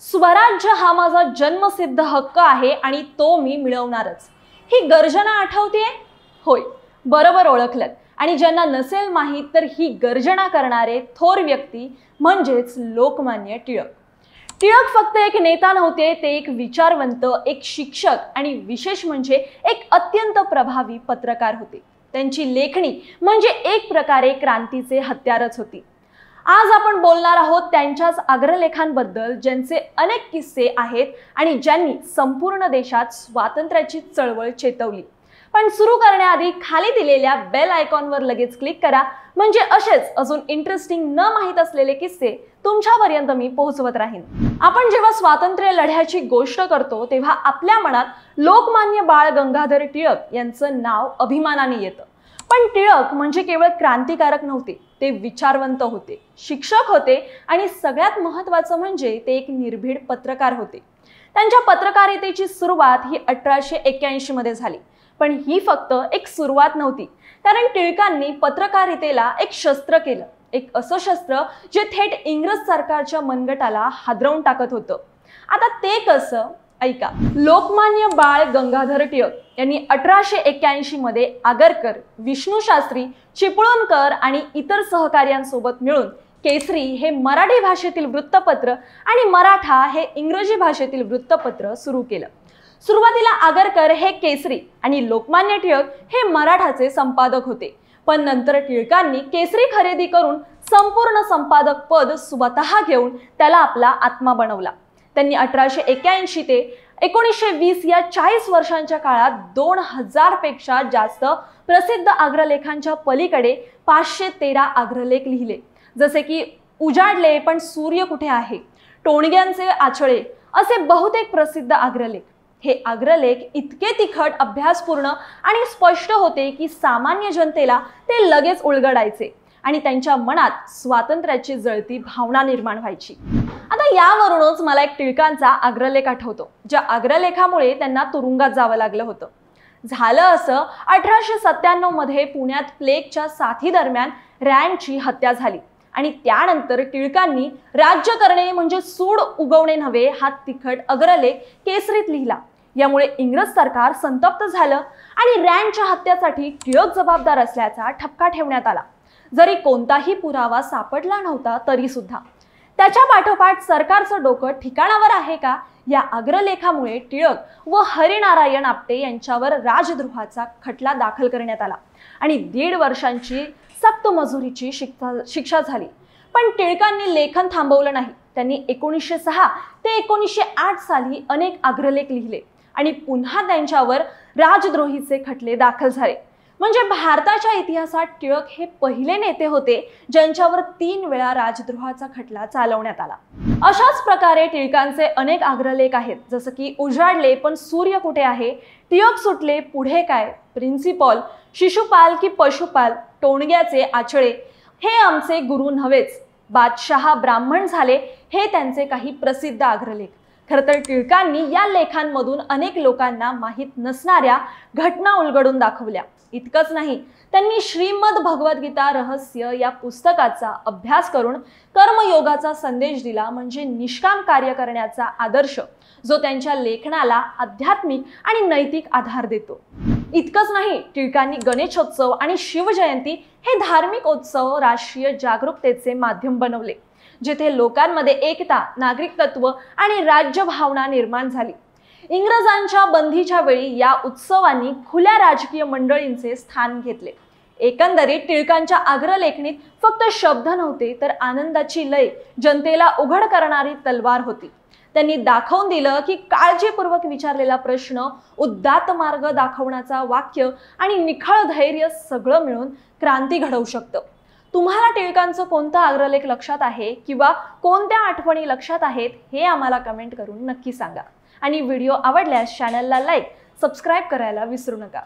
स्वराज्य हा माझा जन्मसिद्ध हक्क आहे आणि तो मी मिळवणारच। ही गर्जना आठवते? होय, बरोबर ओळखलत। आणि ज्यांना नसेल माहित तर ही गर्जना करणारे थोर व्यक्ती म्हणजेच लोकमान्य टिळक। टिळक फक्त एक नेता नव्हते, ते एक विचारवंत, एक शिक्षक आणि विशेष म्हणजे एक अत्यंत प्रभावी पत्रकार होते। त्यांची लेखणी म्हणजे एक प्रकारे क्रांतीचे हत्यारच होती। आज आपण बोलणार आहोत त्यांच्याच अग्रलेखांबद्दल, ज्यांचे अनेक किस्से आहेत आणि ज्यांनी संपूर्ण देशात स्वातंत्र्याची चळवळ चेतवली। पण सुरू करण्याआधी खाली दिलेल्या बेल आयकॉनवर लगेच क्लिक करा, म्हणजे असेच अजून इंटरेस्टिंग न माहित असलेले किस्से तुमच्यापर्यंत मी पोहोचवत राहीन। आपण जेव्हा स्वातंत्र्य लढ्याची गोष्ट करतो तेव्हा आपल्या मनात लोकमान्य बाळ गंगाधर टिळक यांचं नाव अभिमानाने येतं। पण टिळक म्हणजे केवळ क्रांतिकारक नव्हते, ते विचारवंत होते, शिक्षक होते आणि सगळ्यात महत्त्वाचं म्हणजे ते एक निर्भीड पत्रकार होते। त्यांच्या पत्रकारितेची सुरुवात ही 1881 मध्ये झाली। पण ही फक्त एक सुरुवात नव्हती, कारण टिळकांनी पत्रकारितेला एक शस्त्र केलं, एक असं शस्त्र जे थेट इंग्रज सरकारच्या मनगटाला हादरवून टाकत होतं। आता ते कसं, ऐका। लोकमान्य बाळ गंगाधर टिळक यांनी 1881 मध्ये आगरकर, विष्णुशास्त्री, चिपळूणकर आणि इतर सहकार्यांसोबत मिळून केसरी हे मराठी भाषेतील वृत्तपत्र आणि मराठा हे इंग्रजी भाषेतील वृत्तपत्र सुरू केलं। सुरुवातीला आगरकर हे केसरी आणि लोकमान्य टिळक हे मराठाचे संपादक होते, पण नंतर टिळकांनी केसरी खरेदी करून संपूर्ण संपादक पद स्वतः घेऊन त्याला आपला आत्मा बनवला। त्यांनी 1881 ते 1920 या 40 वर्षांच्या काळात 2000 पेक्षा जास्त प्रसिद्ध अग्रलेखांच्या पलीकडे 513 अग्रलेख लिहिले, जसे की उजाडले पण सूर्य कुठे आहे, टोणग्यांचे आचळे असे बहुतेक प्रसिद्ध अग्रलेख। हे अग्रलेख इतके तिखट, अभ्यासपूर्ण आणि स्पष्ट होते की सामान्य जनतेला ते लगेच उलगडायचे आणि त्यांच्या मनात स्वातंत्र्याची जळती भावना निर्माण व्हायची। आता यावरूनच मला एक टिळकांचा अग्रलेख आठवतो, ज्या अग्रलेखामुळे त्यांना तुरुंगात जावं लागलं होतं। झालं असं, 1897 मध्ये पुण्यात प्लेगच्या साथीदरम्यान रँडची हत्या झाली आणि त्यानंतर टिळकांनी राज्य करणे म्हणजे सूड उगवणे नव्हे हा तिखट अग्रलेख केसरीत लिहिला। यामुळे इंग्रज सरकार संतप्त झालं आणि रँडच्या हत्येसाठी टिळक जबाबदार असल्याचा ठपका ठेवण्यात आला। जरी कोणताही पुरावा सापडला नव्हता तरी सुद्धा त्याच्या पाठोपाठ सरकारचं डोकं ठिकाणावर आहे का, या अग्रलेखामुळे टिळक व हरिनारायण आपटे यांच्यावर राजद्रोहाचा खटला दाखल करण्यात आला आणि 1.5 वर्षांची सक्त मजुरीची शिक्षा झाली। पण टिळकांनी लेखन थांबवलं नाही। त्यांनी 1906 ते 1908 साली अनेक अग्रलेख लिहिले आणि पुन्हा त्यांच्यावर राजद्रोहीचे खटले दाखल झाले। म्हणजे भारताच्या इतिहासात टिळक हे पहिले नेते होते ज्यांच्यावर 3 वेळा राजद्रोहाचा खटला चालवण्यात आला। अशाच प्रकारे टिळकांचे अनेक अग्रलेख आहेत, जसं की उजाडले पण सूर्य कुठे आहे, टिळक सुटले पुढे काय, प्रिन्सिपॉल, शिशुपाल की पशुपाल, टोणग्याचे आचळे, हे आमचे गुरु नव्हेच, बादशहा ब्राह्मण झाले, हे त्यांचे काही प्रसिद्ध अग्रलेख। खरं तर टिळकांनी या लेखांमधून अनेक लोकांना माहीत नसणाऱ्या घटना उलगडून दाखवल्या। इतकंच नाही, त्यांनी श्रीमद भगवद्गीता रहस्य या पुस्तकाचा अभ्यास करून कर्मयोगाचा संदेश दिला, म्हणजे निष्काम कार्य करण्याचा आदर्श, जो त्यांच्या लेखनाला आध्यात्मिक आणि नैतिक आधार देतो। इतकंच नाही, टिळकांनी गणेशोत्सव आणि शिवजयंती हे धार्मिक उत्सव राष्ट्रीय जागरूकतेचे माध्यम बनवले, जिथे लोकांमध्ये एकता, नागरिक तत्व आणि राज्यभावना निर्माण झाली। इंग्रजांच्या बंदीच्या वेळी या उत्सवांनी खुल्या राजकीय मंडळींचे स्थान घेतले। एकंदरीत टिळकांच्या अग्रलेखनीत फक्त शब्द नव्हते, तर आनंदाची लय, जनतेला उघड करणारी तलवार होती। त्यांनी दाखवून दिलं की काळजीपूर्वक विचारलेला प्रश्न, उद्दात मार्ग दाखवण्याचा वाक्य आणि निखळ धैर्य सगळं मिळून क्रांती घडवू शकतं। तुम्हाला टिळकांचं कोणता अग्रलेख लक्षात आहे किंवा कोणत्या आठवणी लक्षात आहेत हे आम्हाला कमेंट करून नक्की सांगा। आणि व्हिडिओ आवडल्यास चॅनलला लाईक, सबस्क्राईब करायला विसरू नका।